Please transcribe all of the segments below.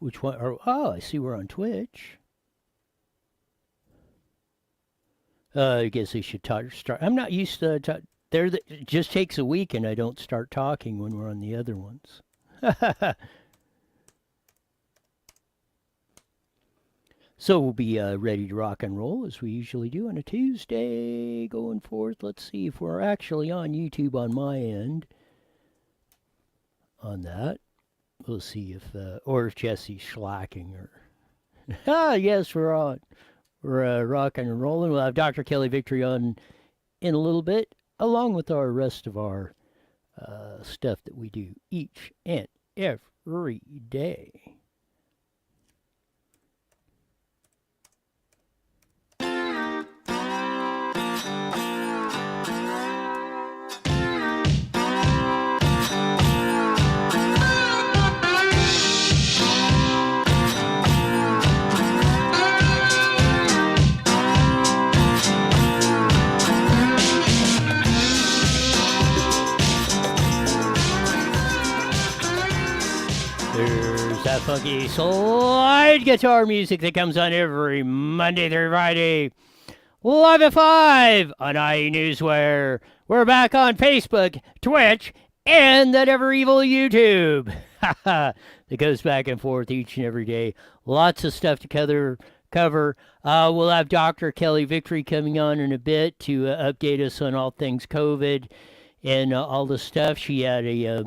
Which one? Oh, I see we're on Twitch. I guess I should start. I'm not used to it just takes a week and I don't start talking when we're on the other ones. So we'll be ready to rock and roll as we usually do on a Tuesday going forth. Let's see if we're actually on YouTube on my end on that. We'll see if, or if Jesse's slacking or... yes, we're on. We're rocking and rolling. We'll have Dr. Kelly Victory on in a little bit, along with our rest of our stuff that we do each and every day. There's that funky slide guitar music that comes on every Monday through Friday, live at 5 on Newswire. We're back on Facebook, Twitch, and that ever evil YouTube. That goes back and forth each and every day. Lots of stuff to cover. We'll have Dr. Kelly Victory coming on in a bit to update us on all things COVID. And all the stuff. She had a,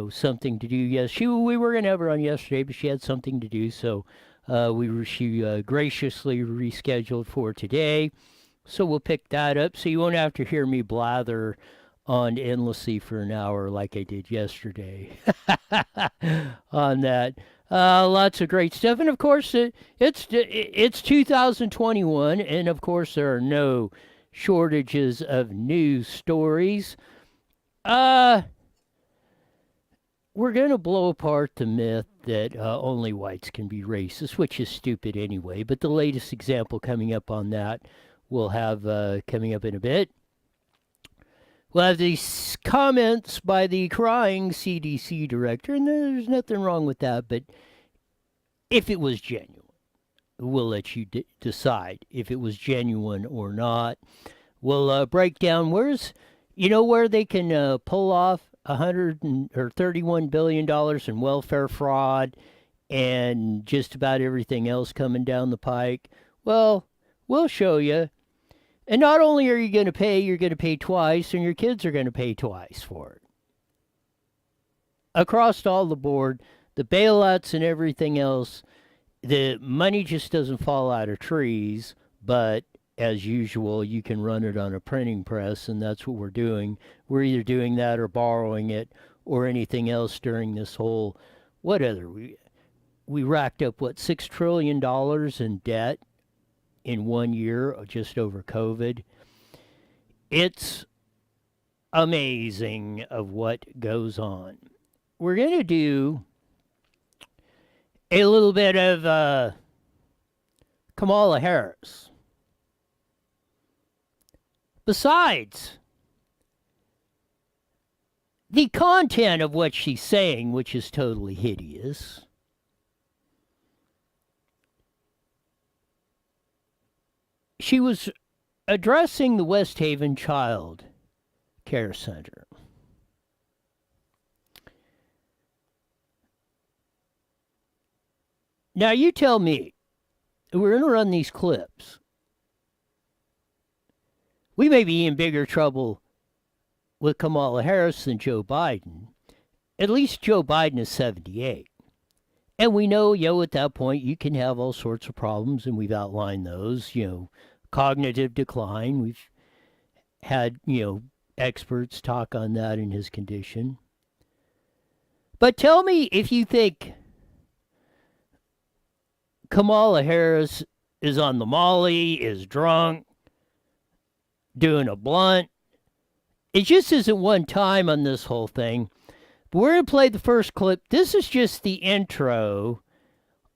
something to do. Yes, we were going to have her on yesterday, but she had something to do. So she graciously rescheduled for today. So we'll pick that up. So you won't have to hear me blather on endlessly for an hour like I did yesterday on that. Lots of great stuff. And, of course, it's 2021. And, of course, there are no shortages of news stories. We're going to blow apart the myth that only whites can be racist, which is stupid anyway, but the latest example coming up on that we'll have coming up in a bit. We'll have these comments by the crying CDC director, and there's nothing wrong with that, but if it was genuine, we'll let you decide if it was genuine or not. We'll break down where they can pull off $31 billion in welfare fraud and just about everything else coming down the pike. Well, we'll show you. And not only are you going to pay, you're going to pay twice, and your kids are going to pay twice for it. Across all the board, the bailouts and everything else, the money just doesn't fall out of trees, but as usual, you can run it on a printing press, and that's what we're doing. We're either doing that or borrowing it or anything else during this whole, we racked up, $6 trillion in debt in 1 year just over COVID. It's amazing of what goes on. We're going to do a little bit of Kamala Harris. Besides the content of what she's saying, which is totally hideous, she was addressing the West Haven Child Care Center. Now you tell me, we're going to run these clips. We may be in bigger trouble with Kamala Harris than Joe Biden. At least Joe Biden is 78. And we know, at that point, you can have all sorts of problems, and we've outlined those, cognitive decline. We've had, experts talk on that in his condition. But tell me if you think Kamala Harris is on the molly, is drunk, doing a blunt. It just isn't one time on this whole thing. But we're going to play the first clip. This is just the intro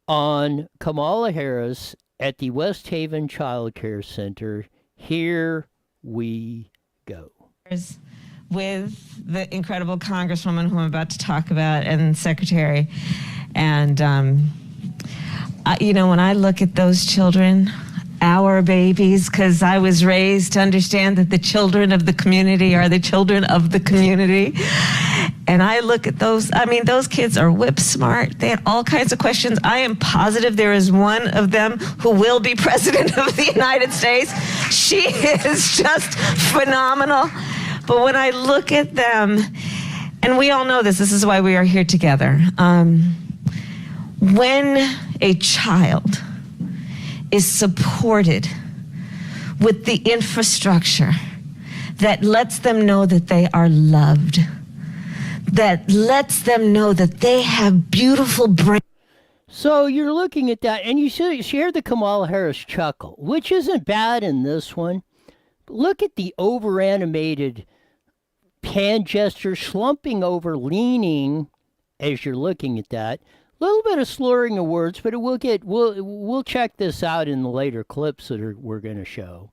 on Kamala Harris at the West Haven Child Care Center. Here we go. With the incredible Congresswoman who I'm about to talk about and Secretary. And When I look at those children, our babies, because I was raised to understand that the children of the community are the children of the community. And I look at those kids are whip smart. They had all kinds of questions. I am positive there is one of them who will be president of the United States. She is just phenomenal. But when I look at them, and we all know this is why we are here together. When a child is supported with the infrastructure that lets them know that they are loved, that lets them know that they have beautiful brains. So you're looking at that, and you hear the Kamala Harris chuckle, which isn't bad in this one. Look at the over-animated hand gesture, slumping over, leaning as you're looking at that. A little bit of slurring of words, but we'll check this out in the later clips that we're going to show.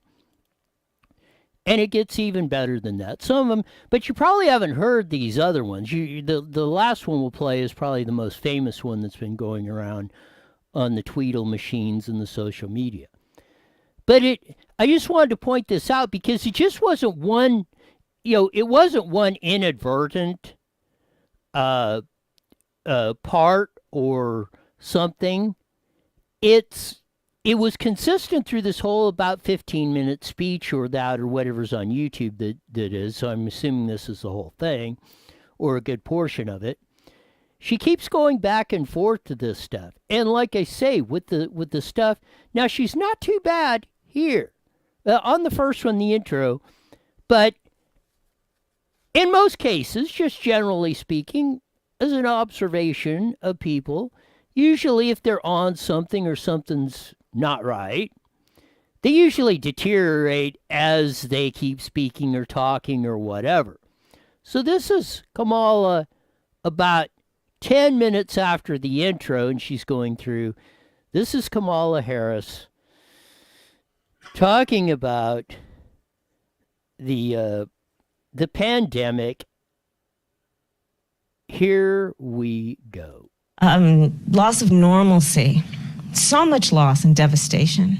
And it gets even better than that. Some of them, but you probably haven't heard these other ones. The last one we'll play is probably the most famous one that's been going around on the Tweedle machines and the social media. But I just wanted to point this out because it just wasn't one, it wasn't one inadvertent part or something. It was consistent through this whole about 15-minute speech or whatever's on YouTube that is. So I'm assuming this is the whole thing or a good portion of it. She keeps going back and forth to this stuff. And like I say, with the stuff, now she's not too bad here. On the first one, the intro, but in most cases, just generally speaking, as an observation of people, usually if they're on something or something's not right, they usually deteriorate as they keep speaking or talking or whatever. So this is Kamala about 10 minutes after the intro, and she's going through. This is Kamala Harris talking about the pandemic. Here we go. Loss of normalcy. So much loss and devastation.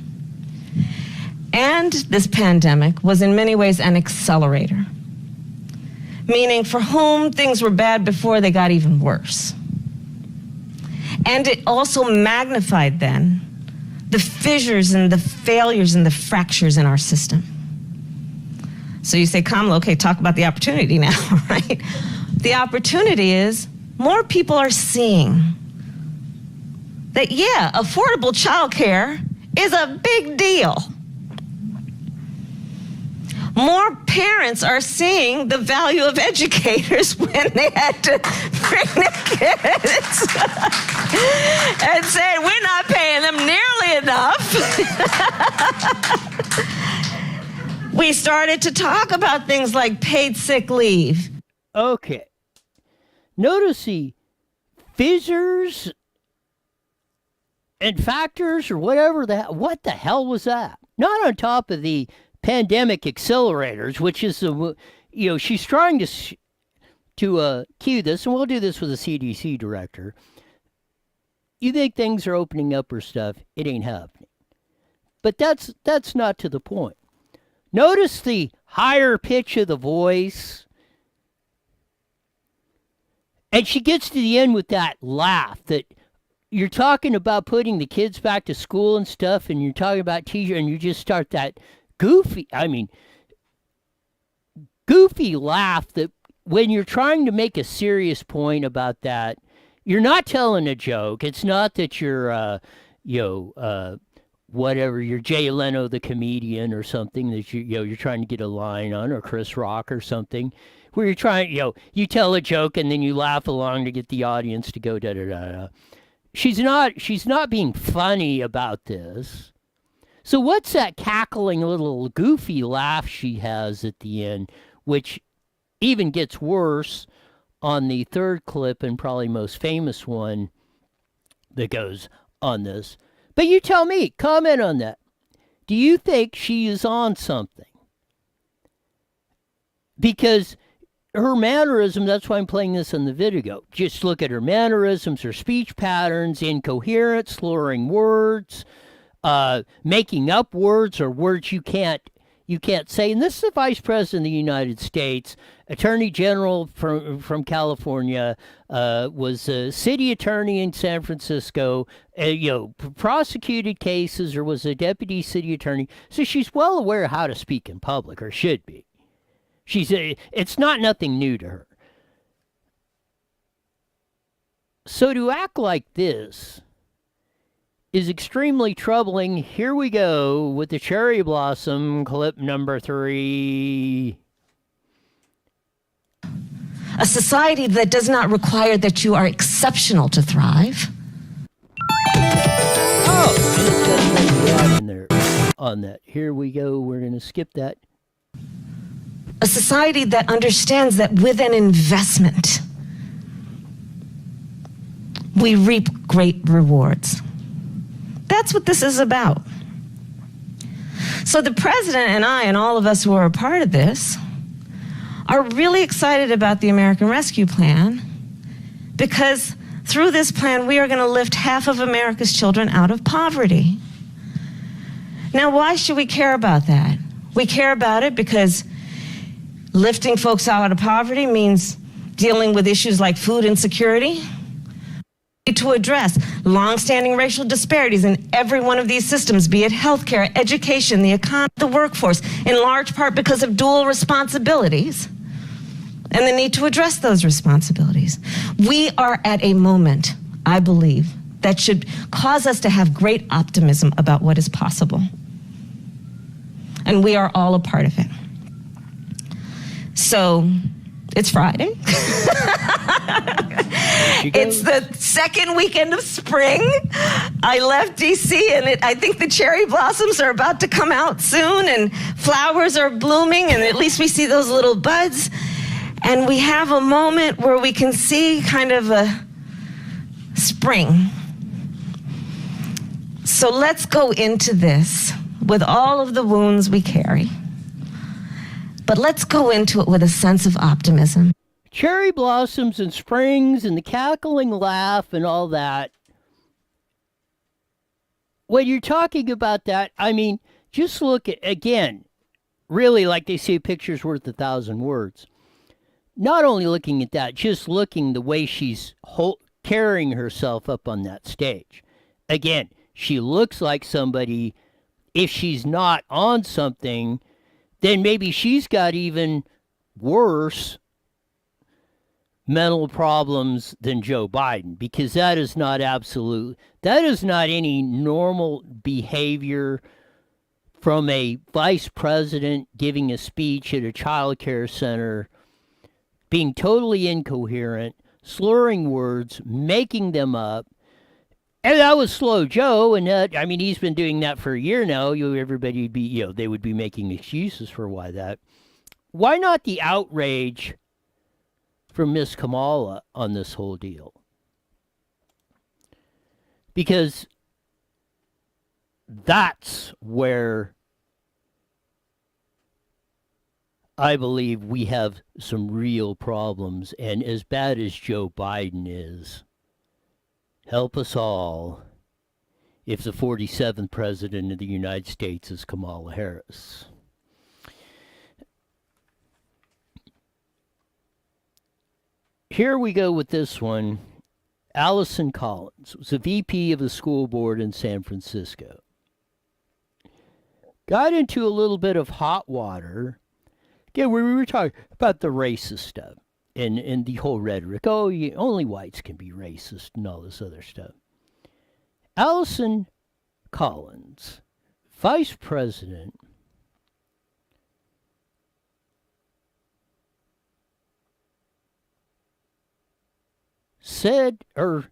And this pandemic was in many ways an accelerator. Meaning for whom things were bad before, they got even worse. And it also magnified then the fissures and the failures and the fractures in our system. So you say, Kamala, okay, talk about the opportunity now, right? The opportunity is more people are seeing that, yeah, affordable childcare is a big deal. More parents are seeing the value of educators when they had to bring their kids and saying, we're not paying them nearly enough. We started to talk about things like paid sick leave. Okay. Notice the fissures and factors or whatever what the hell was that? Not on top of the pandemic accelerators, which is she's trying to cue this, and we'll do this with the CDC director. You think things are opening up or stuff? It ain't happening. But that's not to the point. Notice the higher pitch of the voice. And she gets to the end with that laugh that you're talking about putting the kids back to school and stuff, and you're talking about teacher, and you just start that goofy laugh that when you're trying to make a serious point about that, you're not telling a joke. It's not that you're, whatever, you're Jay Leno the comedian or something that you're trying to get a line on, or Chris Rock or something, where you're trying, you tell a joke and then you laugh along to get the audience to go da da da da. She's not being funny about this. So what's that cackling little goofy laugh she has at the end, which even gets worse on the third clip and probably most famous one that goes on this. But you tell me, comment on that. Do you think she is on something? Because her mannerisms, that's why I'm playing this on the video. Just look at her mannerisms, her speech patterns, incoherent, slurring words, making up words or words you can't say. And this is the Vice President of the United States, Attorney General from California, was a city attorney in San Francisco, prosecuted cases or was a deputy city attorney. So she's well aware of how to speak in public, or should be. It's not nothing new to her. So to act like this is extremely troubling. Here we go with the cherry blossom clip number 3. A society that does not require that you are exceptional to thrive. Oh, in there on that. Here we go. We're going to skip that. A society that understands that with an investment, we reap great rewards. That's what this is about. So the president and I and all of us who are a part of this are really excited about the American Rescue Plan, because through this plan, we are going to lift half of America's children out of poverty. Now, why should we care about that? We care about it because lifting folks out of poverty means dealing with issues like food insecurity, to address longstanding racial disparities in every one of these systems, be it healthcare, education, the economy, the workforce, in large part because of dual responsibilities and the need to address those responsibilities. We are at a moment, I believe, that should cause us to have great optimism about what is possible. And we are all a part of it. So, it's Friday. It's the second weekend of spring. I left D.C. and I think the cherry blossoms are about to come out soon and flowers are blooming and at least we see those little buds. And we have a moment where we can see kind of a spring. So let's go into this with all of the wounds we carry. But let's go into it with a sense of optimism. Cherry blossoms and springs and the cackling laugh and all that. When you're talking about that, I mean, just look at, again, really like they say, a picture's worth 1,000 words. Not only looking at that, just looking the way she's carrying herself up on that stage. Again, she looks like somebody, if she's not on something, then maybe she's got even worse mental problems than Joe Biden, because that is not any normal behavior from a vice president giving a speech at a child care center, being totally incoherent, slurring words, making them up. And that was Slow Joe, and I mean, he's been doing that for a year now. Everybody would be, they would be making excuses for why that. Why not the outrage from Miss Kamala on this whole deal? Because that's where I believe we have some real problems. And as bad as Joe Biden is, help us all if the 47th president of the United States is Kamala Harris. Here we go with this one. Allison Collins was a VP of the school board in San Francisco. Got into a little bit of hot water. Again, we were talking about the racist stuff. And the whole rhetoric, only whites can be racist and all this other stuff. Allison Collins, vice president, said or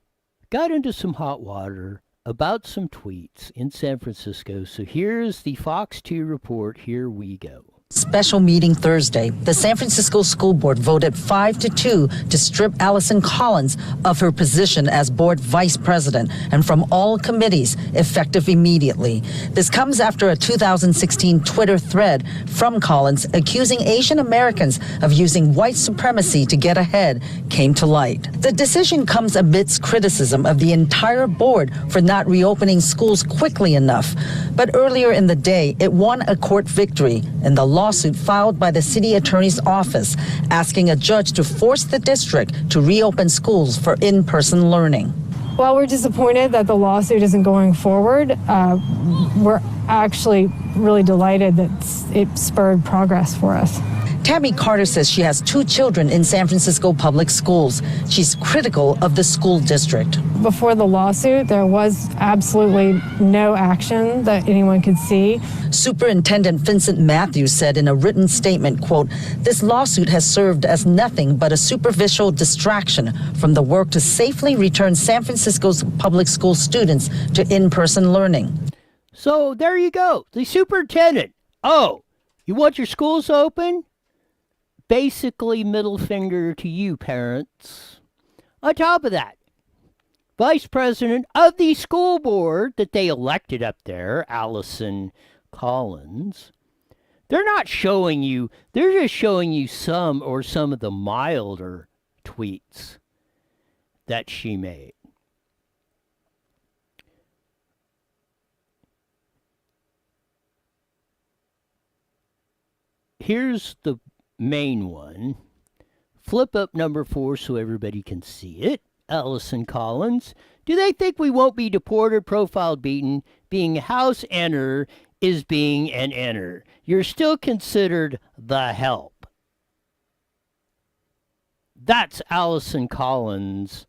got into some hot water about some tweets in San Francisco. So here's the Fox 2 report. Here we go. Special meeting Thursday. The San Francisco School Board voted 5-2 to strip Allison Collins of her position as board vice president and from all committees effective immediately. This comes after a 2016 Twitter thread from Collins accusing Asian Americans of using white supremacy to get ahead came to light. The decision comes amidst criticism of the entire board for not reopening schools quickly enough. But earlier in the day, it won a court victory in the lawsuit filed by the city attorney's office asking a judge to force the district to reopen schools for in-person learning. While we're disappointed that the lawsuit isn't going forward, we're actually really delighted that it spurred progress for us. Tammy Carter says she has 2 children in San Francisco public schools. She's critical of the school district. Before the lawsuit, there was absolutely no action that anyone could see. Superintendent Vincent Matthews said in a written statement, quote, "This lawsuit has served as nothing but a superficial distraction from the work to safely return San Francisco's public school students to in-person learning." So there you go. The superintendent. Oh, you want your schools open? Basically, middle finger to you, parents. On top of that, vice president of the school board that they elected up there, Allison Collins, they're not showing you, they're just showing you some of the milder tweets that she made. Here's the main one. Flip up number 4 so everybody can see it. Allison Collins. Do they think we won't be deported, profiled, beaten? Being a house enter is being an enter. You're still considered the help. That's Allison Collins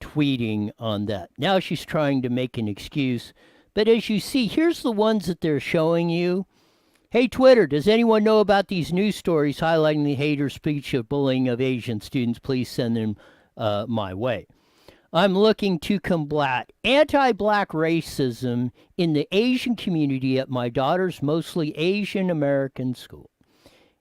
tweeting on that. Now she's trying to make an excuse. But as you see, here's the ones that they're showing you. Hey, Twitter, does anyone know about these news stories highlighting the hater speech of bullying of Asian students? Please send them my way. I'm looking to combat anti-black racism in the Asian community at my daughter's mostly Asian American school.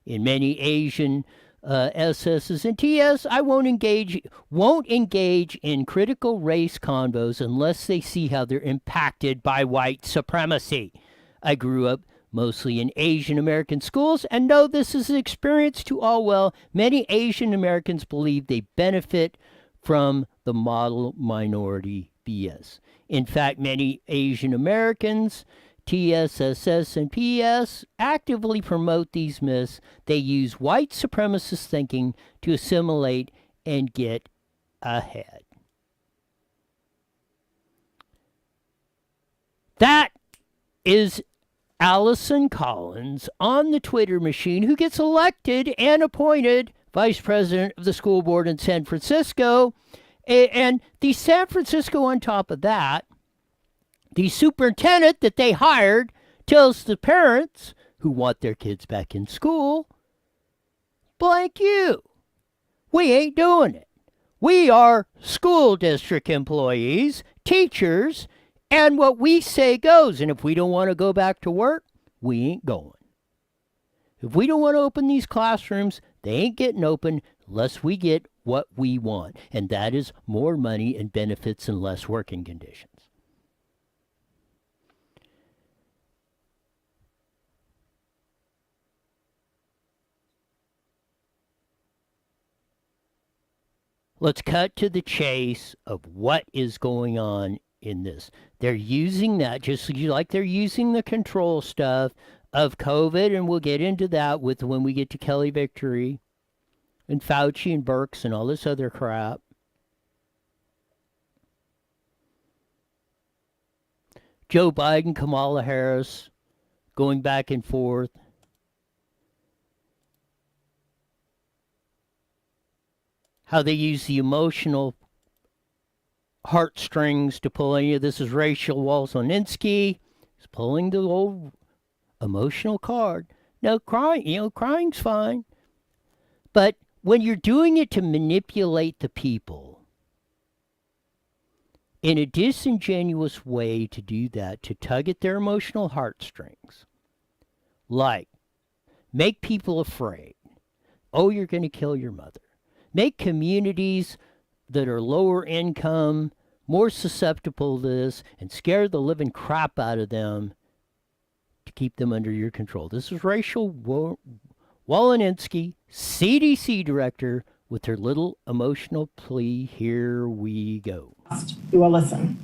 In many Asian SSs and TS, I won't engage in critical race convos unless they see how they're impacted by white supremacy. I grew up mostly in Asian American schools, and know this is an experience to all well. Many Asian Americans believe they benefit from the model minority BS. In fact, many Asian Americans, TSSS and PS, actively promote these myths. They use white supremacist thinking to assimilate and get ahead. That is Allison Collins on the Twitter machine, who gets elected and appointed vice president of the school board in San Francisco. And the San Francisco, on top of that, the superintendent that they hired tells the parents who want their kids back in school, blank you. We ain't doing it. We are school district employees, teachers, and what we say goes. And if we don't want to go back to work, we ain't going. If we don't want to open these classrooms, they ain't getting open unless we get what we want. And that is more money and benefits and less working conditions. Let's cut to the chase of what is going on in this. They're using that just like they're using the control stuff of COVID, and we'll get into that with when we get to Kelly Victory and Fauci and Birx and all this other crap. Joe Biden, Kamala Harris going back and forth. How they use the emotional heartstrings to pull any of this. Is Rachel Walzoninsky is pulling the old emotional card. Now, crying's fine. But when you're doing it to manipulate the people in a disingenuous way to do that, to tug at their emotional heartstrings, like Make people afraid. Oh, you're going to kill your mother. Make communities that are lower income more susceptible to this and scare the living crap out of them to keep them under your control. This is Rachel Waleninsky, CDC director, with her little emotional plea. Here we go. You will listen.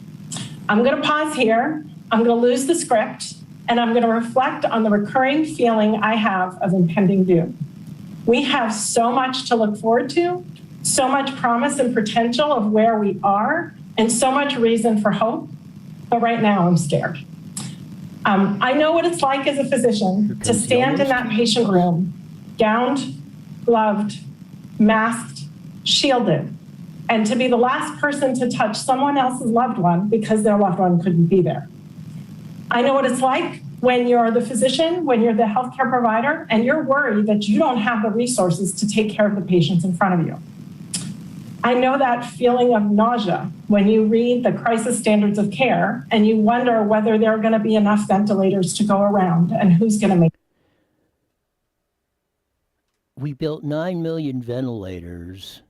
I'm going to pause here. I'm going to lose the script, and I'm going to reflect on the recurring feeling I have of impending doom. We have so much to look forward to, so much promise and potential of where we are, and so much reason for hope. But right now, I'm scared. I know what it's like as a physician to stand in that patient room, gowned, gloved, masked, shielded, and to be the last person to touch someone else's loved one because their loved one couldn't be there. I know what it's like when you're the physician, when you're the healthcare provider, and you're worried that you don't have the resources to take care of the patients in front of you. I know that feeling of nausea when you read the crisis standards of care and you wonder whether there are going to be enough ventilators to go around and who's going to make. We built 9 million ventilators,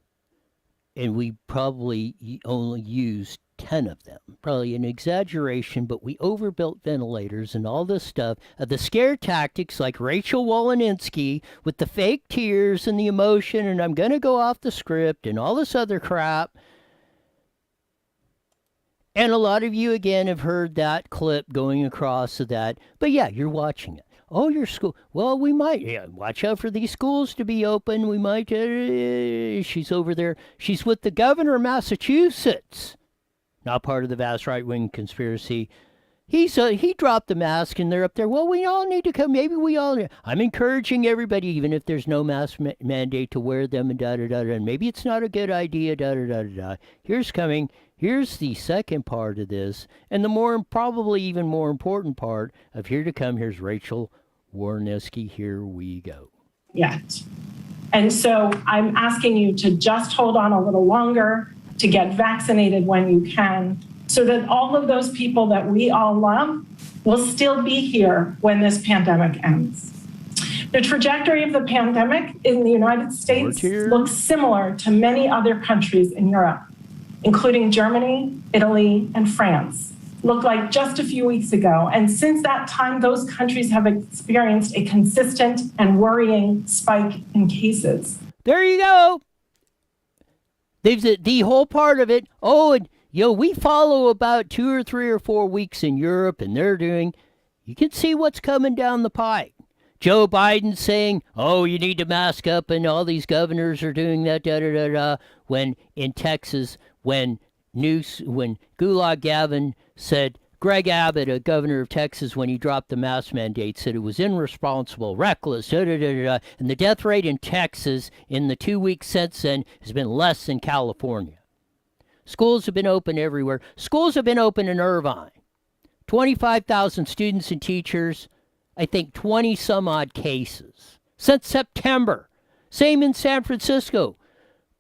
and we probably only used 10 of them. Probably an exaggeration, but we overbuilt ventilators and all this stuff. The scare tactics like Rachel Waleninsky with the fake tears and the emotion, and I'm going to go off the script and all this other crap. And a lot of you, again, have heard that clip going across of that. But yeah, you're watching it. Oh, your school. Well, we might. Yeah, watch out for these schools to be open. We might. She's over there. She's with the governor of Massachusetts. Not part of the vast right-wing conspiracy. He dropped the mask and they're up there. Well, we all need to come. Maybe we all. I'm encouraging everybody, even if there's no mask mandate, to wear them and da-da-da-da. And maybe it's not a good idea, da-da-da-da-da. Here's the second part of this. And the probably even more important part of here to come. Here's Rachel Waleninsky. Here we go. Yet. And so I'm asking you to just hold on a little longer, to get vaccinated when you can, so that all of those people that we all love will still be here when this pandemic ends. The trajectory of the pandemic in the United States looks similar to many other countries in Europe, including Germany, Italy, and France. Looked like just a few weeks ago. And since that time, those countries have experienced a consistent and worrying spike in cases. There you go. The whole part of it. Oh, and we follow about 2 or 3 or 4 weeks in Europe, and they're doing. You can see what's coming down the pike. Joe Biden saying, "Oh, you need to mask up," and all these governors are doing that. Da da da da. When in Texas, when Gulag Gavin said, Greg Abbott, a governor of Texas, when he dropped the mask mandate, said it was irresponsible, reckless, da da da da. And the death rate in Texas in the 2 weeks since then has been less than California. Schools have been open everywhere. Schools have been open in Irvine. 25,000 students and teachers, I think 20 some odd cases since September. Same in San Francisco,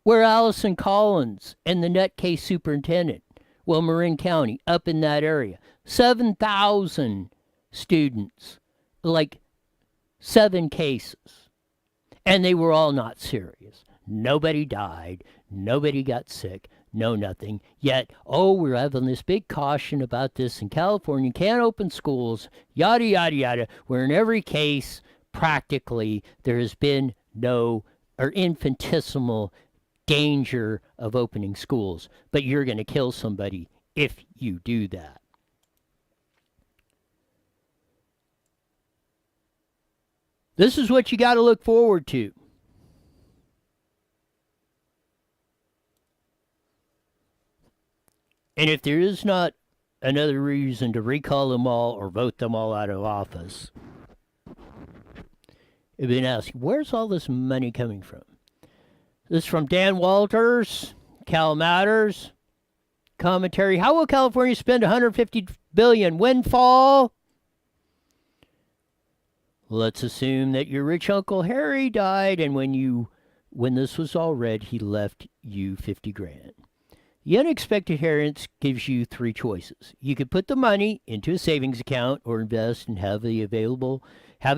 where Allison Collins and the Nutcase superintendent, Marin County, up in that area. 7,000 students, like 7 cases. And they were all not serious. Nobody died. Nobody got sick. No nothing. Yet, we're having this big caution about this in California. Can't open schools, yada, yada, yada. Where in every case, practically, there has been no or infinitesimal danger of opening schools. But you're going to kill somebody if you do that. This is what you got to look forward to. And if there is not another reason to recall them all or vote them all out of office, I've been asking, where's all this money coming from? This is from Dan Walters, Cal Matters. Commentary: how will California spend $150 billion windfall? Let's assume that your rich Uncle Harry died, and when this was all read, he left you $50,000. The unexpected inheritance gives you three choices. You could put the money into a savings account or invest and have it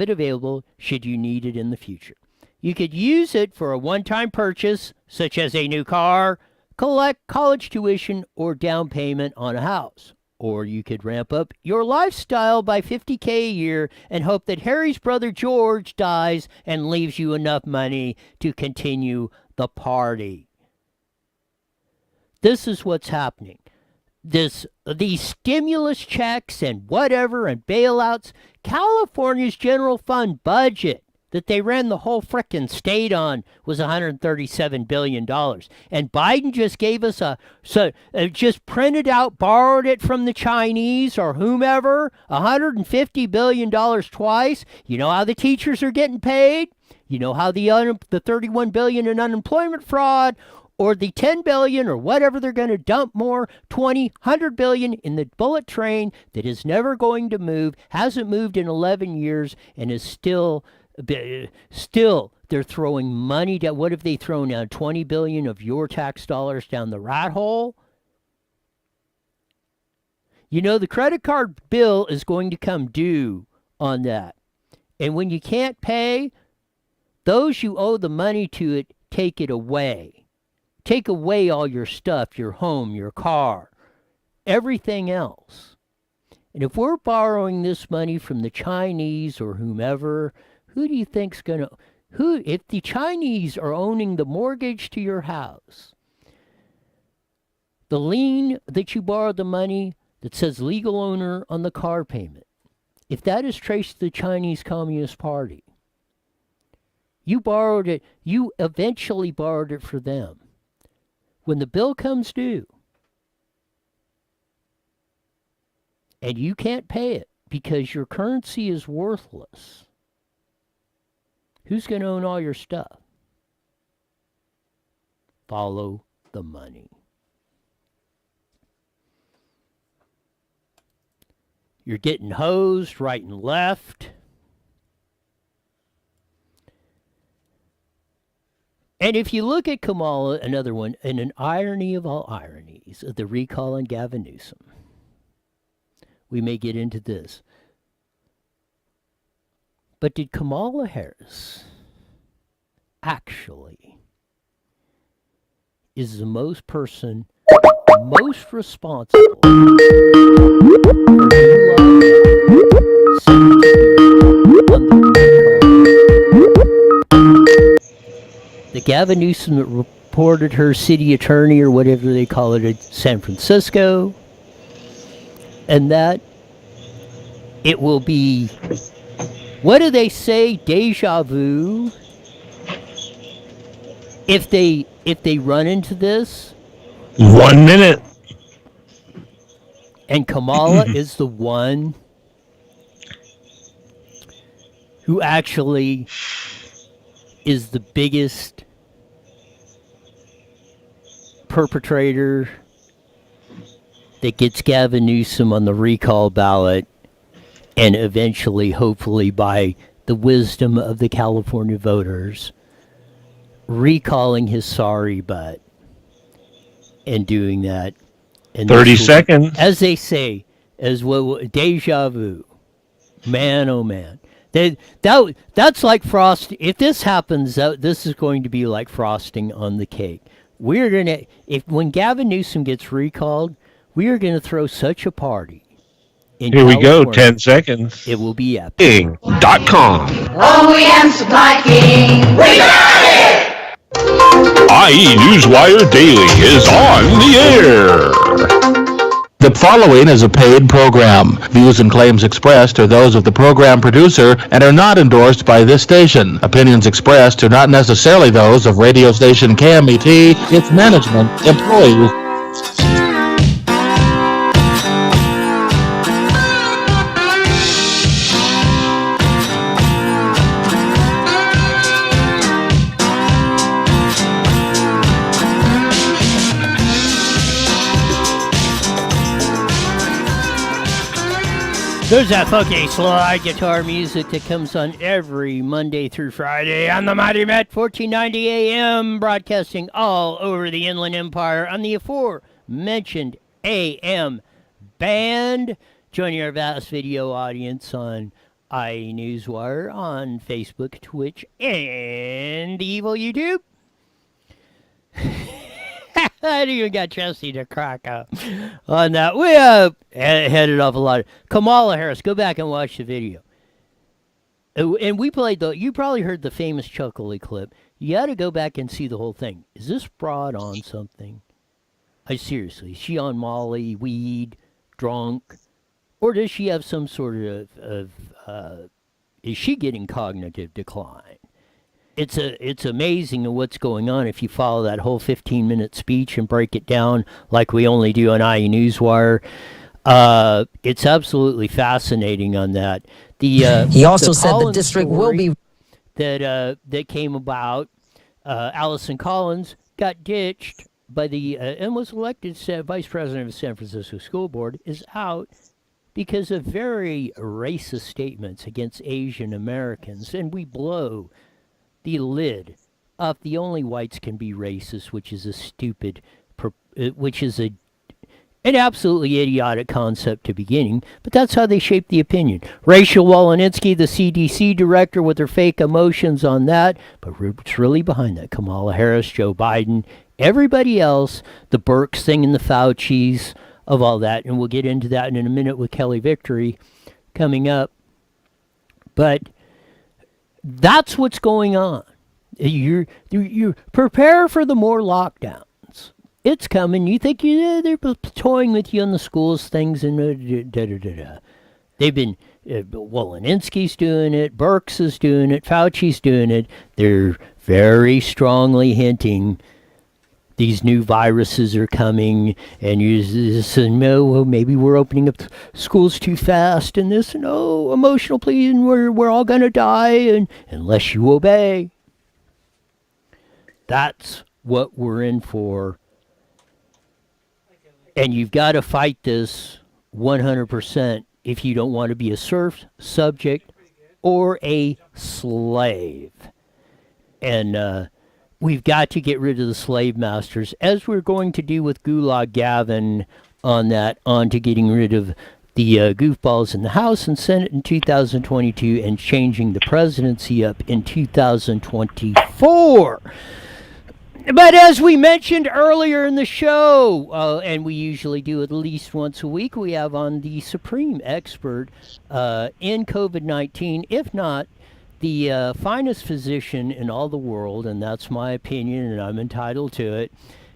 available should you need it in the future. You could use it for a one-time purchase, such as a new car, collect college tuition, or down payment on a house. Or you could ramp up your lifestyle by $50K a year and hope that Harry's brother George dies and leaves you enough money to continue the party. This is what's happening. These stimulus checks and whatever and bailouts, California's general fund budget that they ran the whole frickin' state on was $137 billion. And Biden just gave us just printed out, borrowed it from the Chinese or whomever, $150 billion twice. You know how the teachers are getting paid? You know how the $31 billion in unemployment fraud, or the $10 billion or whatever they're going to dump more, $100 billion in the bullet train that is never going to move, hasn't moved in 11 years, and is still they're throwing money down. What have they thrown down? $20 billion of your tax dollars down the rat hole? You know, the credit card bill is going to come due on that. And when you can't pay, those you owe the money to it take it away. Take away all your stuff, your home, your car, everything else. And if we're borrowing this money from the Chinese or whomever, who do you think's going to, if the Chinese are owning the mortgage to your house, the lien that you borrowed the money that says legal owner on the car payment, if that is traced to the Chinese Communist Party, you borrowed it, you eventually borrowed it for them. When the bill comes due and you can't pay it because your currency is worthless, who's going to own all your stuff? Follow the money. You're getting hosed right and left. And if you look at Kamala, another one, and an irony of all ironies, of the recall on Gavin Newsom, we may get into this. But did Kamala Harris actually is the most responsible for the Gavin Newsom that reported her city attorney or whatever they call it in San Francisco, and that it will be, what do they say, deja vu, if they run into this? 1 minute. And Kamala is the one who actually is the biggest perpetrator that gets Gavin Newsom on the recall ballot, and eventually, hopefully, by the wisdom of the California voters, recalling his sorry butt and doing that. And 30 seconds. As they say, as well, deja vu. Man, oh man. That's like frosting. If this happens, this is going to be like frosting on the cake. We're gonna, when Gavin Newsom gets recalled, we are gonna throw such a party. Here California. We go, 10 seconds. It will be epic. King.com. OEM Supply King. We got it! IE Newswire Daily is on the air. The following is a paid program. Views and claims expressed are those of the program producer and are not endorsed by this station. Opinions expressed are not necessarily those of radio station KMET, its management, employees. There's that funky slide guitar music that comes on every Monday through Friday on the Mighty Met 1490 AM, broadcasting all over the Inland Empire on the mentioned AM band. Joining our vast video audience on Newswire on Facebook, Twitch, and the evil YouTube. I didn't even got Jesse to crack up on that. We headed off a lot. Kamala Harris, go back and watch the video. And we played you probably heard the famous Chuckly clip. You got to go back and see the whole thing. Is this broad on something? Seriously, is she on Molly, weed, drunk? Or does she have some sort of is she getting cognitive decline? It's amazing what's going on if you follow that whole 15-minute speech and break it down like we only do on IE Newswire. It's absolutely fascinating on that. He also said the district will be that came about. Allison Collins got ditched by and was elected vice president of the San Francisco School Board, is out because of very racist statements against Asian Americans, and we blow the lid off the only whites can be racist, which is an absolutely idiotic concept to beginning, but that's how they shape the opinion. Rachel Walensky, the CDC director, with her fake emotions on that, but it's really behind that. Kamala Harris, Joe Biden, everybody else, the Birx thing and the Faucis of all that, and we'll get into that in a minute with Kelly Victory coming up. But that's what's going on. You prepare for the more lockdowns. It's coming. You think they're toying with you on the schools things and They've been Walensky's doing it, Birx is doing it, Fauci's doing it. They're very strongly hinting these new viruses are coming, and you say, no, well, maybe we're opening up schools too fast, and this, and emotional plea, and we're all gonna die, and unless you obey. That's what we're in for, and you've got to fight this 100% if you don't want to be a serf, subject, or a slave, and we've got to get rid of the slave masters, as we're going to do with Gulag Gavin on to getting rid of the goofballs in the House and Senate in 2022 and changing the presidency up in 2024. But as we mentioned earlier in the show, and we usually do at least once a week, we have on the supreme expert in COVID-19, if not the finest physician in all the world, and that's my opinion, and I'm entitled to it,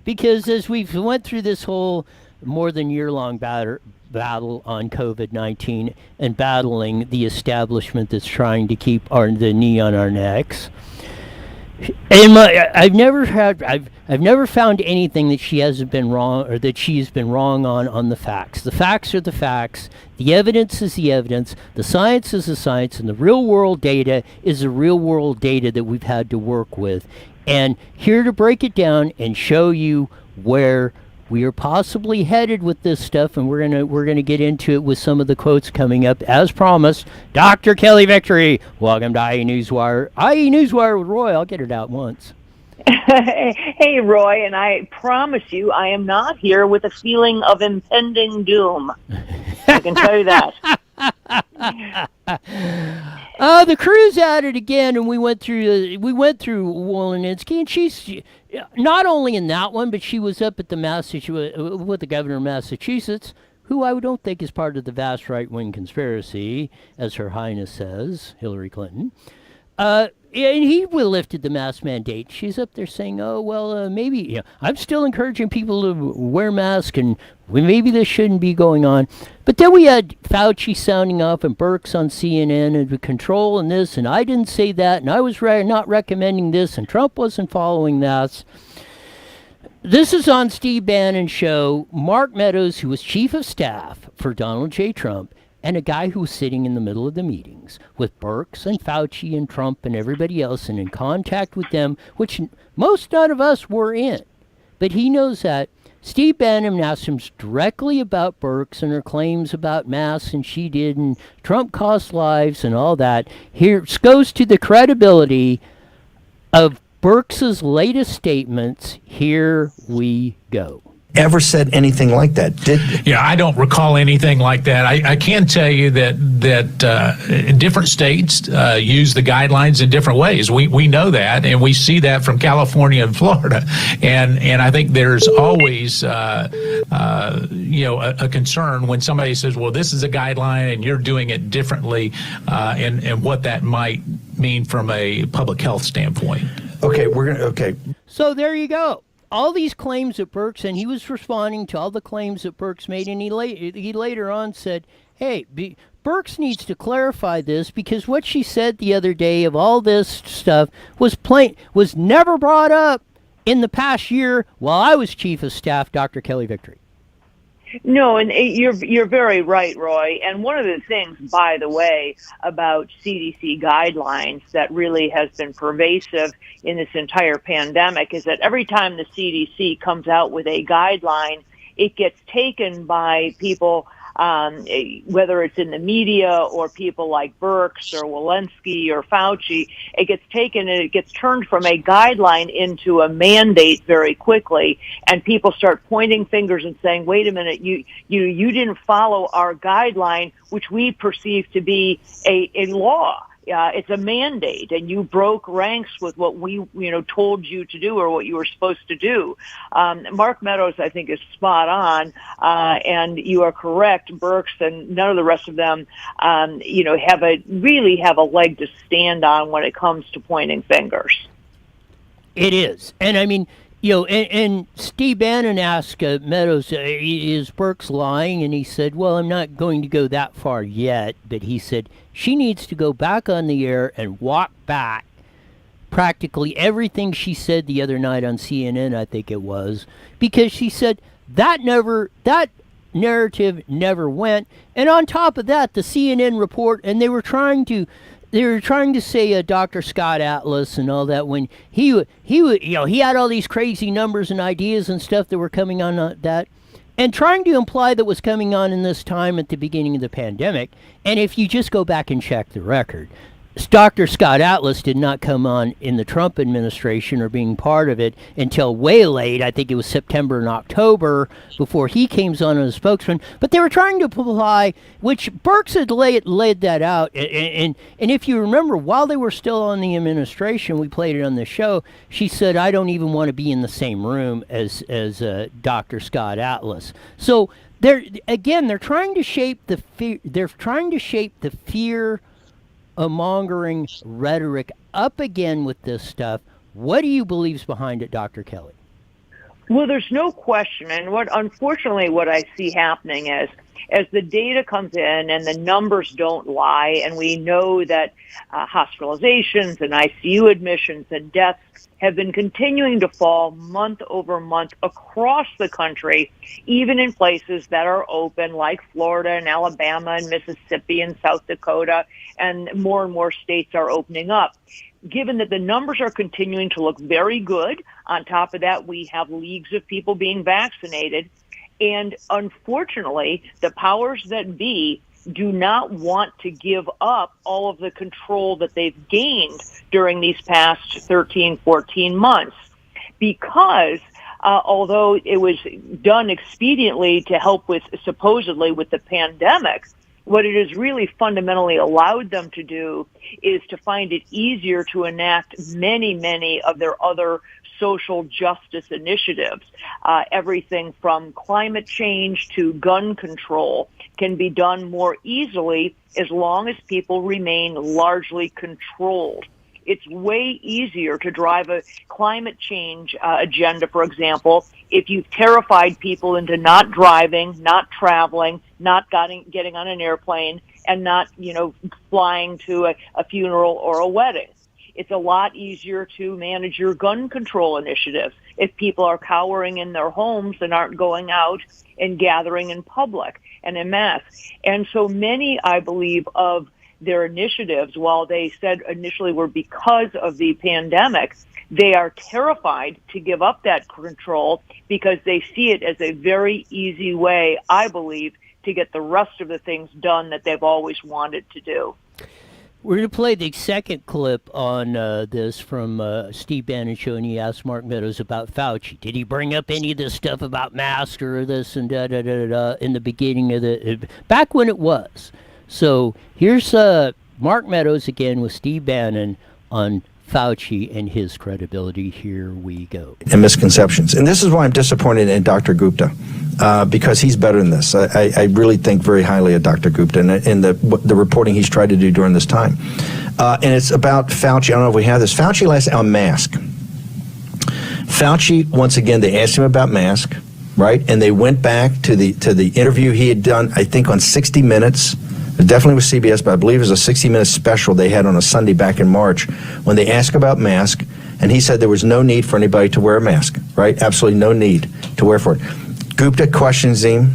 because as we've went through this whole more than year-long battle on COVID-19 and battling the establishment that's trying to keep the knee on our necks, and I've never found anything that she hasn't been wrong, or that she's been wrong on the facts. The facts are the facts. The evidence is the evidence. The science is the science, and the real world data is the real world data that we've had to work with. And here to break it down and show you where we are possibly headed with this stuff, and we're gonna get into it with some of the quotes coming up as promised. Dr. Kelly Victory, welcome to IE Newswire. IE Newswire with Roy. I'll get it out once. Hey, Roy, and I promise you, I am not here with a feeling of impending doom. I can tell you that. The crew's at it again, and we went through Walensky, and she's not only in that one, but she was up at with the governor of Massachusetts, who I don't think is part of the vast right-wing conspiracy, as Her Highness says, Hillary Clinton. And he lifted the mask mandate. She's up there saying, oh, well, maybe, I'm still encouraging people to wear masks, and maybe this shouldn't be going on. But then we had Fauci sounding off and Birx on CNN and control and this, and I didn't say that, and I was not recommending this, and Trump wasn't following that. This is on Steve Bannon's show. Mark Meadows, who was chief of staff for Donald J. Trump, and a guy who was sitting in the middle of the meetings with Birx and Fauci and Trump and everybody else and in contact with them, which none of us were in. But he knows that. Steve Bannon asked him directly about Birx and her claims about masks, and she did, and Trump cost lives and all that. Here goes to the credibility of Birx's latest statements. Here we go. ever said anything like that, did you? Yeah, I don't recall anything like that. I can tell you that different states use the guidelines in different ways. We know that, and we see that from California and Florida. And I think there's always a concern when somebody says, well, this is a guideline and you're doing it differently, and what that might mean from a public health standpoint. Okay. So there you go. All these claims that Birx, and he was responding to all the claims that Birx made, and he later on said, hey, Birx needs to clarify this, because what she said the other day of all this stuff was never brought up in the past year while I was chief of staff, Dr. Kelly Victory. No, and you're very right, Roy. And one of the things, by the way, about CDC guidelines that really has been pervasive in this entire pandemic is that every time the CDC comes out with a guideline, it gets taken by people, whether it's in the media or people like Birx or Walensky or Fauci. It gets taken and it gets turned from a guideline into a mandate very quickly, and people start pointing fingers and saying, wait a minute, you didn't follow our guideline, which we perceive to be a law. It's a mandate, and you broke ranks with what we, told you to do or what you were supposed to do. Mark Meadows, I think, is spot on, and you are correct. Birx and none of the rest of them, have a leg to stand on when it comes to pointing fingers. It is, and I mean, and Steve Bannon asked Meadows, is Birx lying? And he said, well, I'm not going to go that far yet, but he said she needs to go back on the air and walk back practically everything she said the other night on CNN, I think it was, because she said that narrative never went. And on top of that, the CNN report, and they were trying to say Dr. Scott Atlas and all that, when he had all these crazy numbers and ideas and stuff that were coming on that, and trying to imply that was coming on in this time at the beginning of the pandemic. And if you just go back and check the record, Dr. Scott Atlas did not come on in the Trump administration or being part of it until way late. I think it was September and October before he came on as a spokesman. But they were trying to apply, which Birx had laid that out. And if you remember, while they were still on the administration, we played it on the show, she said, I don't even want to be in the same room as Dr. Scott Atlas. So they're trying to shape the fear. They're trying to shape the fear mongering rhetoric up again with this stuff. What do you believe is behind it, Dr. Kelly? Well, there's no question. And unfortunately, what I see happening is, as the data comes in and the numbers don't lie, and we know that hospitalizations and ICU admissions and deaths have been continuing to fall month over month across the country, even in places that are open like Florida and Alabama and Mississippi and South Dakota, and more states are opening up. Given that the numbers are continuing to look very good, on top of that, we have leagues of people being vaccinated. And unfortunately, the powers that be do not want to give up all of the control that they've gained during these past 13, 14 months. Because although it was done expediently to help supposedly with the pandemic, what it has really fundamentally allowed them to do is to find it easier to enact many of their other social justice initiatives. Everything from climate change to gun control can be done more easily as long as people remain largely controlled. It's way easier to drive a climate change agenda, for example, if you've terrified people into not driving, not traveling, not getting on an airplane, and not, flying to a funeral or a wedding. It's a lot easier to manage your gun control initiatives if people are cowering in their homes and aren't going out and gathering in public and en masse. And so many, I believe, of their initiatives, while they said initially were because of the pandemic, they are terrified to give up that control because they see it as a very easy way, I believe, to get the rest of the things done that they've always wanted to do. We're going to play the second clip on this from Steve Bannon showing he asked Mark Meadows about Fauci. Did he bring up any of this stuff about masks or this and da-da-da-da-da in the beginning of back when it was? So here's Mark Meadows again with Steve Bannon on Fauci and his credibility. Here we go. And misconceptions. And this is why I'm disappointed in Dr. Gupta, because he's better than this. I really think very highly of Dr. Gupta and the reporting he's tried to do during this time. And it's about Fauci. I don't know if we have this. Fauci last on mask. Fauci, once again, they asked him about mask, right? And they went back to the interview he had done, I think, on 60 Minutes. It definitely was CBS, but I believe it was a 60-minute special they had on a Sunday back in March when they asked about mask, and he said there was no need for anybody to wear a mask, right? Absolutely no need to wear for it. Gupta questions him,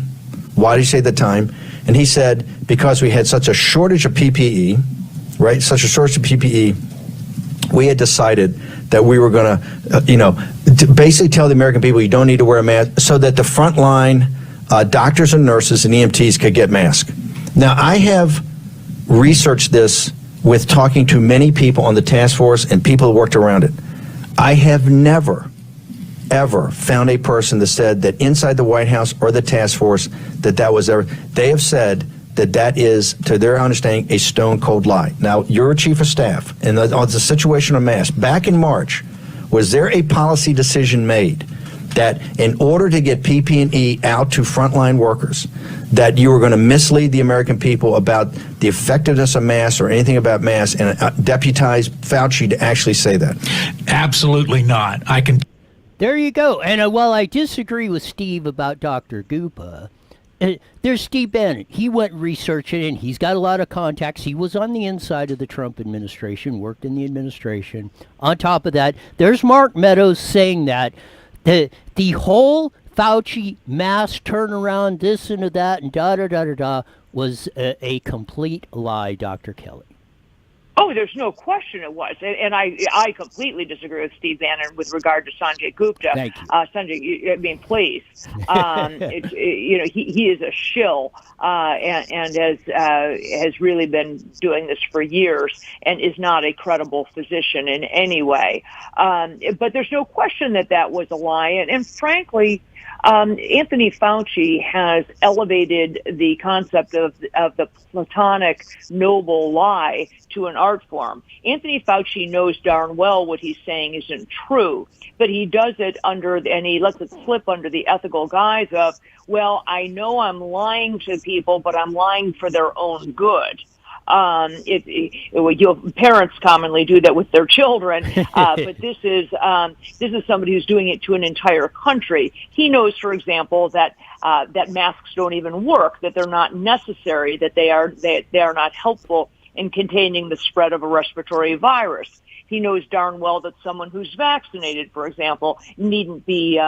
why did he say the time? And he said, because we had such a shortage of PPE, right? Such a shortage of PPE, we had decided that we were going to basically tell the American people you don't need to wear a mask so that the frontline doctors and nurses and EMTs could get masks. Now, I have researched this with talking to many people on the task force and people who worked around it. I have never, ever found a person that said that inside the White House or the task force that was ever. They have said that is, to their understanding, a stone-cold lie. Now, you're a chief of staff, and on the situation of masks, back in March, was there a policy decision made that in order to get PPE out to frontline workers, that you were going to mislead the American people about the effectiveness of masks or anything about masks and deputize Fauci to actually say that? Absolutely not. I can. There you go. And while I disagree with Steve about Dr. Gupta, there's Steve Bannon. He went researching and he's got a lot of contacts. He was on the inside of the Trump administration, worked in the administration. On top of that, there's Mark Meadows saying that the whole Fauci mask turnaround, this and that, and da-da-da-da-da, was a complete lie, Dr. Kelly. Oh, there's no question it was. And I completely disagree with Steve Bannon with regard to Sanjay Gupta. Thank you. Sanjay, I mean, please. He is a shill and has really been doing this for years and is not a credible physician in any way. But there's no question that was a lie. And frankly, Anthony Fauci has elevated the concept of the platonic noble lie to an art form. Anthony Fauci knows darn well what he's saying isn't true, but he does it and he lets it slip under the ethical guise of, well, I know I'm lying to people, but I'm lying for their own good. Parents commonly do that with their children, but this is somebody who's doing it to an entire country. He knows, for example, that masks don't even work, that they're not necessary, that they are not helpful in containing the spread of a respiratory virus. He knows darn well that someone who's vaccinated, for example, needn't be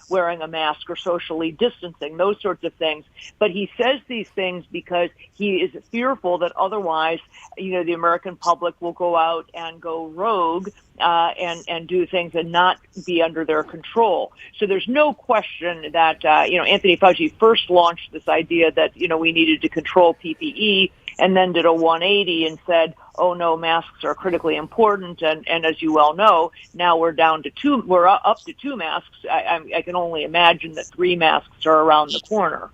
wearing a mask or socially distancing, those sorts of things. But he says these things because he is fearful that otherwise, the American public will go out and go rogue and do things and not be under their control. So there's no question that, Anthony Fauci first launched this idea that, we needed to control PPE, and then did a 180 and said, oh no, masks are critically important. And as you well know, now we're up to 2 masks. I can only imagine that 3 masks are around the corner.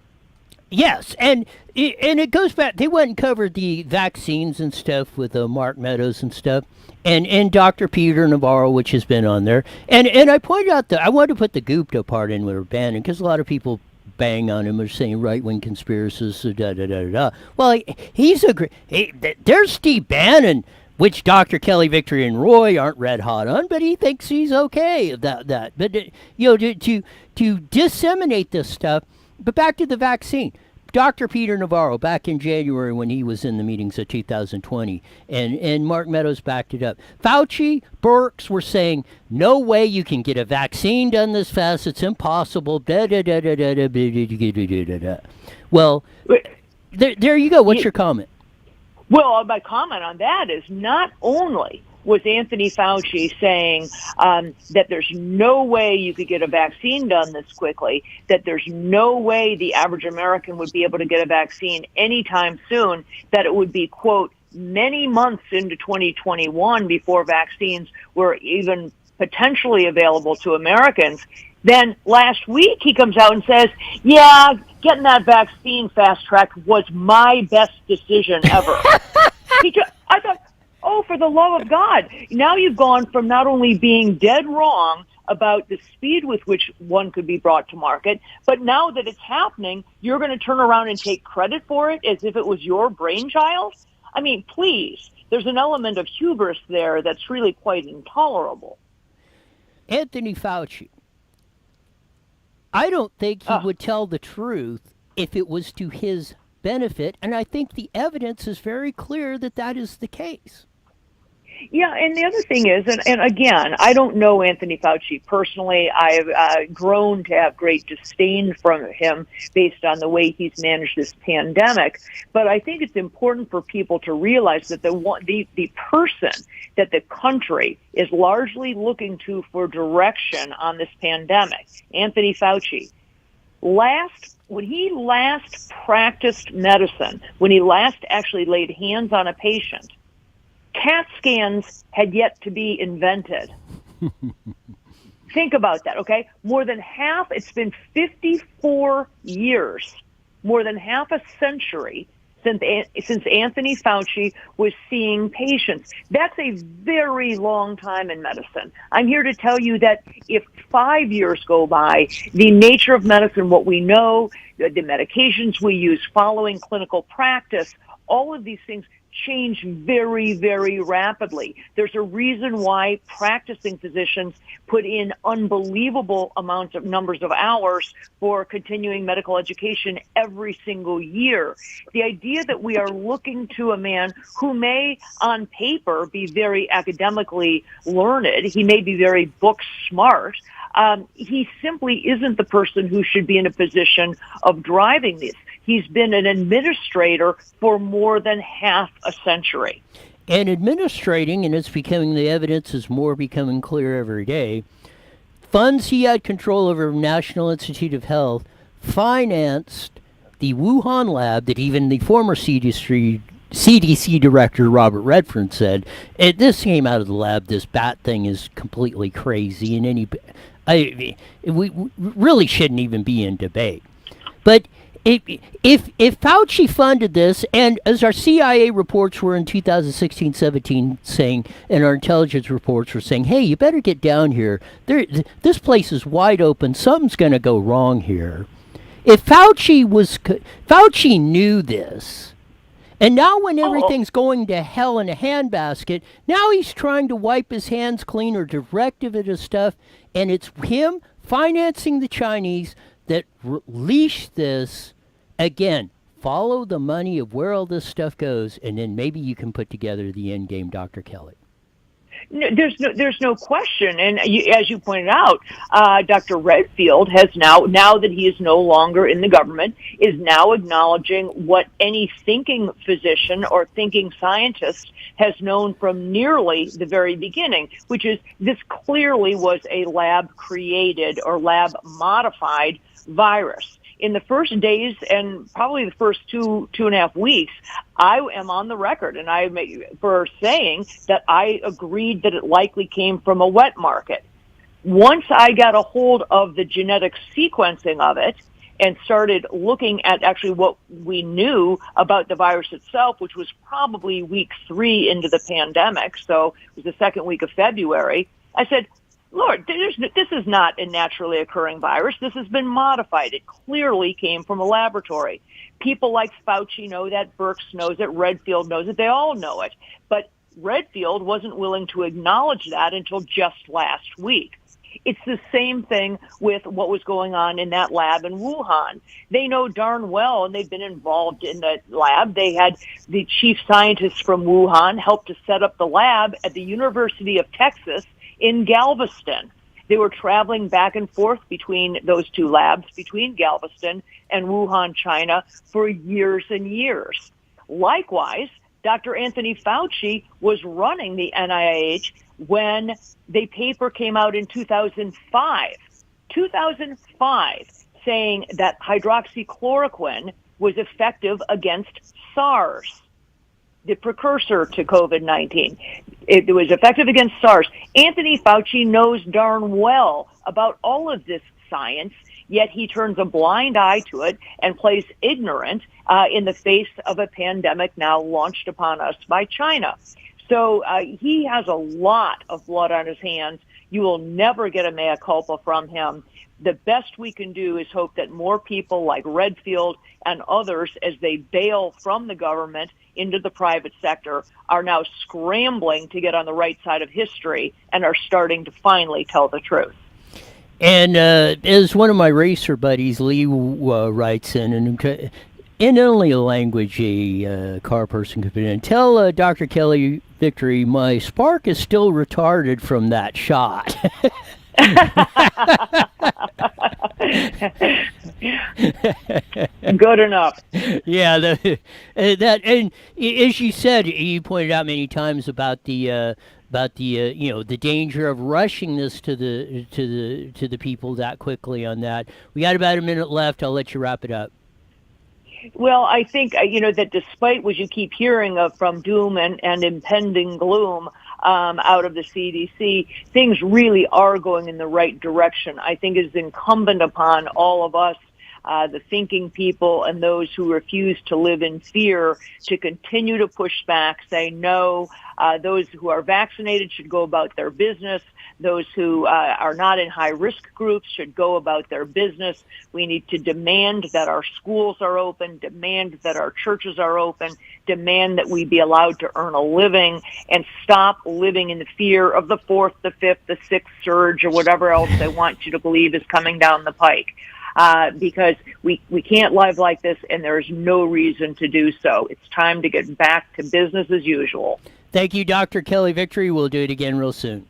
Yes, and it goes back. They went and covered the vaccines and stuff with Mark Meadows and stuff, and Dr. Peter Navarro, which has been on there. And I pointed out I wanted to put the Gupta part in with Bannon because a lot of people bang on him or saying right-wing conspiracists, da-da-da-da-da. Well, there's Steve Bannon, which Dr. Kelly, Victory, and Roy aren't red hot on, but he thinks he's okay about that. But, to disseminate this stuff, but back to the vaccine. Dr. Peter Navarro, back in January when he was in the meetings of 2020, and Mark Meadows backed it up. Fauci, Birx were saying, no way you can get a vaccine done this fast. It's impossible. Well, there you go. What's your comment? Well, my comment on that is not only was Anthony Fauci saying that there's no way you could get a vaccine done this quickly, that there's no way the average American would be able to get a vaccine anytime soon, that it would be, quote, many months into 2021 before vaccines were even potentially available to Americans. Then last week he comes out and says, yeah, getting that vaccine fast-tracked was my best decision ever. I thought, oh, for the love of God. Now you've gone from not only being dead wrong about the speed with which one could be brought to market, but now that it's happening, you're going to turn around and take credit for it as if it was your brainchild? I mean, please, there's an element of hubris there that's really quite intolerable. Anthony Fauci, I don't think he would tell the truth if it was to his benefit, and I think the evidence is very clear that that is the case. Yeah, and the other thing is, and again, I don't know Anthony Fauci personally. I've grown to have great disdain from him based on the way he's managed this pandemic. But I think it's important for people to realize that the person that the country is largely looking to for direction on this pandemic, Anthony Fauci, when he last practiced medicine, when he last actually laid hands on a patient, CAT scans had yet to be invented. Think about that, okay? More than half, it's been 54 years, more than half a century since Anthony Fauci was seeing patients. That's a very long time in medicine. I'm here to tell you that if 5 years go by, the nature of medicine, what we know, the medications we use following clinical practice, all of these things change very, very rapidly. There's a reason why practicing physicians put in unbelievable numbers of hours for continuing medical education every single year. The idea that we are looking to a man who may, on paper, be very academically learned, he may be very book smart, he simply isn't the person who should be in a position of driving this. He's been an administrator for more than half a century. And administrating, and it's becoming, the evidence is more becoming clear every day, funds he had control over, National Institute of Health, financed the Wuhan lab that even the former CDC director, Robert Redfern, said, this came out of the lab, this bat thing is completely crazy, and we really shouldn't even be in debate. But if Fauci funded this, and as our CIA reports were in 2016-17 saying, and our intelligence reports were saying, hey, you better get down here. This place is wide open. Something's going to go wrong here. If Fauci knew this, and now when everything's going to hell in a handbasket, now he's trying to wipe his hands clean or directive it as stuff, and it's him financing the Chinese that leash this. Again, follow the money of where all this stuff goes, and then maybe you can put together the end game, Dr. Kelly. No, there's no question. And as you pointed out, Dr. Redfield has now that he is no longer in the government, is now acknowledging what any thinking physician or thinking scientist has known from nearly the very beginning, which is this clearly was a lab-created or lab-modified virus. In the first days and probably the first two and a half weeks, I am on the record for saying that I agreed that it likely came from a wet market. Once I got a hold of the genetic sequencing of it and started looking at actually what we knew about the virus itself, which was probably week 3 into the pandemic, so it was the second week of February, I said, Lord, this is not a naturally occurring virus. This has been modified. It clearly came from a laboratory. People like Fauci know that, Birx knows it, Redfield knows it, they all know it. But Redfield wasn't willing to acknowledge that until just last week. It's the same thing with what was going on in that lab in Wuhan. They know darn well, and they've been involved in the lab. They had the chief scientists from Wuhan help to set up the lab at the University of Texas in Galveston. They were traveling back and forth between those two labs, between Galveston and Wuhan, China, for years and years. Likewise, Dr. Anthony Fauci was running the NIH when the paper came out in 2005, saying that hydroxychloroquine was effective against SARS. the precursor to COVID-19. It was effective against SARS. Anthony Fauci knows darn well about all of this science, yet he turns a blind eye to it and plays ignorant in the face of a pandemic now launched upon us by China. So he has a lot of blood on his hands. You will never get a mea culpa from him. The best we can do is hope that more people like Redfield and others, as they bail from the government into the private sector, are now scrambling to get on the right side of history and are starting to finally tell the truth. And as one of my racer buddies, Lee, writes in only a language a car person could put in, tell Dr. Kelly Victory, my spark is still retarded from that shot. Good enough. Yeah, that, and as you said, you pointed out many times about the the danger of rushing this to the people that quickly on that. We got about a minute left. I'll let you wrap it up. Well, I think, that despite what you keep hearing of from doom and impending gloom out of the CDC, things really are going in the right direction. I think it is incumbent upon all of us, the thinking people and those who refuse to live in fear, to continue to push back, say no. Those who are vaccinated should go about their business. Those who are not in high-risk groups should go about their business. We need to demand that our schools are open, demand that our churches are open, demand that we be allowed to earn a living, and stop living in the fear of the fourth, the fifth, the sixth surge, or whatever else they want you to believe is coming down the pike. Because we can't live like this, and there's no reason to do so. It's time to get back to business as usual. Thank you, Dr. Kelly Victory. We'll do it again real soon.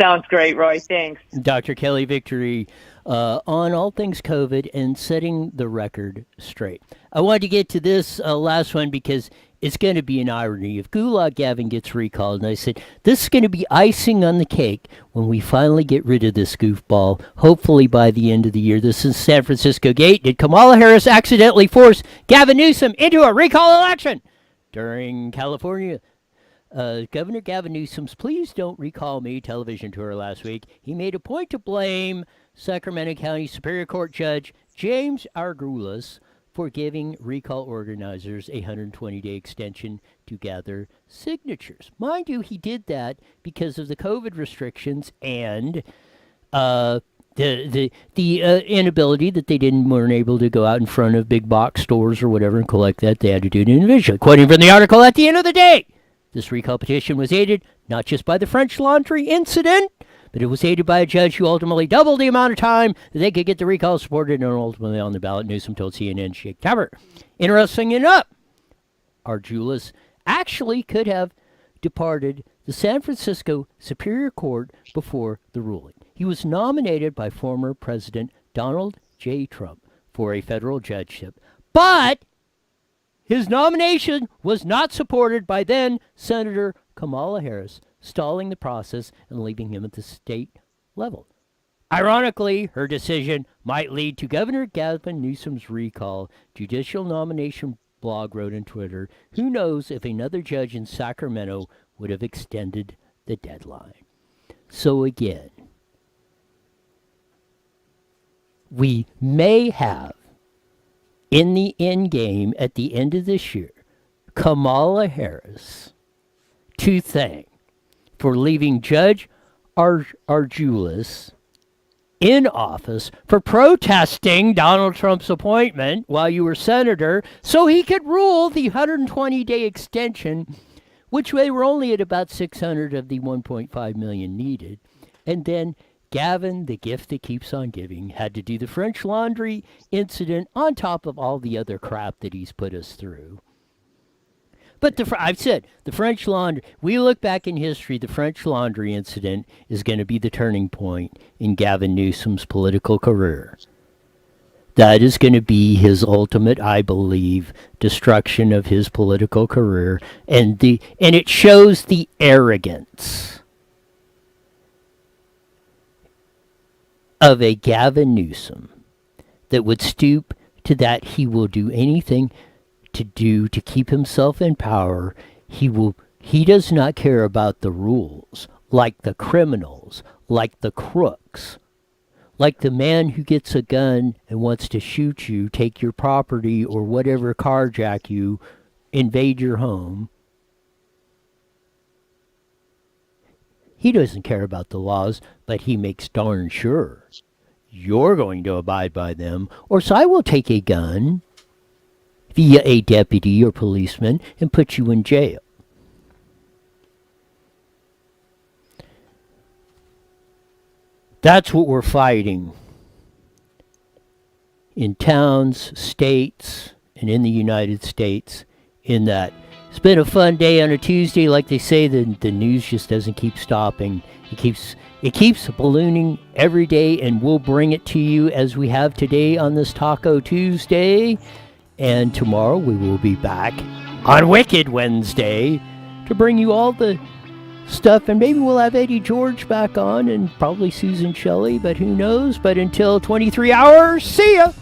Sounds great, Roy. Thanks. Dr. Kelly Victory on all things COVID and setting the record straight. I wanted to get to this last one because it's going to be an irony. If Gulag Gavin gets recalled, and I said, this is going to be icing on the cake when we finally get rid of this goofball, hopefully by the end of the year. This is San Francisco Gate. Did Kamala Harris accidentally force Gavin Newsom into a recall election during California? Governor Gavin Newsom's Please Don't Recall Me television tour last week, he made a point to blame Sacramento County Superior Court Judge James Argulas for giving recall organizers a 120-day extension to gather signatures. Mind you, he did that because of the COVID restrictions and the inability that they weren't able to go out in front of big box stores or whatever and collect that. They had to do it individually. Quoting from the article, at the end of the day, this recall petition was aided not just by the French Laundry incident, but it was aided by a judge who ultimately doubled the amount of time that they could get the recall supported and ultimately on the ballot, Newsom told CNN Shake Tabber. Interesting enough, Argulas actually could have departed the San Francisco Superior Court before the ruling. He was nominated by former President Donald J. Trump for a federal judgeship, but his nomination was not supported by then Senator Kamala Harris, stalling the process and leaving him at the state level. Ironically, her decision might lead to Governor Gavin Newsom's recall. Judicial Nomination Blog wrote on Twitter, who knows if another judge in Sacramento would have extended the deadline. So again, we may have in the end game at the end of this year Kamala Harris to thank for leaving Judge Argulas in office for protesting Donald Trump's appointment while you were senator so he could rule the 120-day extension, which they were only at about 600 of the 1.5 million needed. And then Gavin, the gift that keeps on giving, had to do the French Laundry incident on top of all the other crap that he's put us through. But I've said, the French Laundry, we look back in history, the French Laundry incident is going to be the turning point in Gavin Newsom's political career. That is going to be his ultimate, I believe, destruction of his political career. And it shows the arrogance of a Gavin Newsom that would stoop to that. He will do anything to do to keep himself in power, he does not care about the rules, like the criminals, like the crooks, like the man who gets a gun and wants to shoot you, take your property, or whatever, carjack you, invade your home. He doesn't care about the laws, but he makes darn sure you're going to abide by them, or so I will take a gun via a deputy or policeman and put you in jail. That's what we're fighting in towns, states, and in the United States. In that, it's been a fun day on a Tuesday. Like they say, the news just doesn't keep stopping. It keeps ballooning every day, and we'll bring it to you as we have today on this Taco Tuesday. And tomorrow we will be back on Wicked Wednesday to bring you all the stuff, and maybe we'll have Eddie George back on and probably Susan Shelley, but who knows. But until 23 hours, see ya!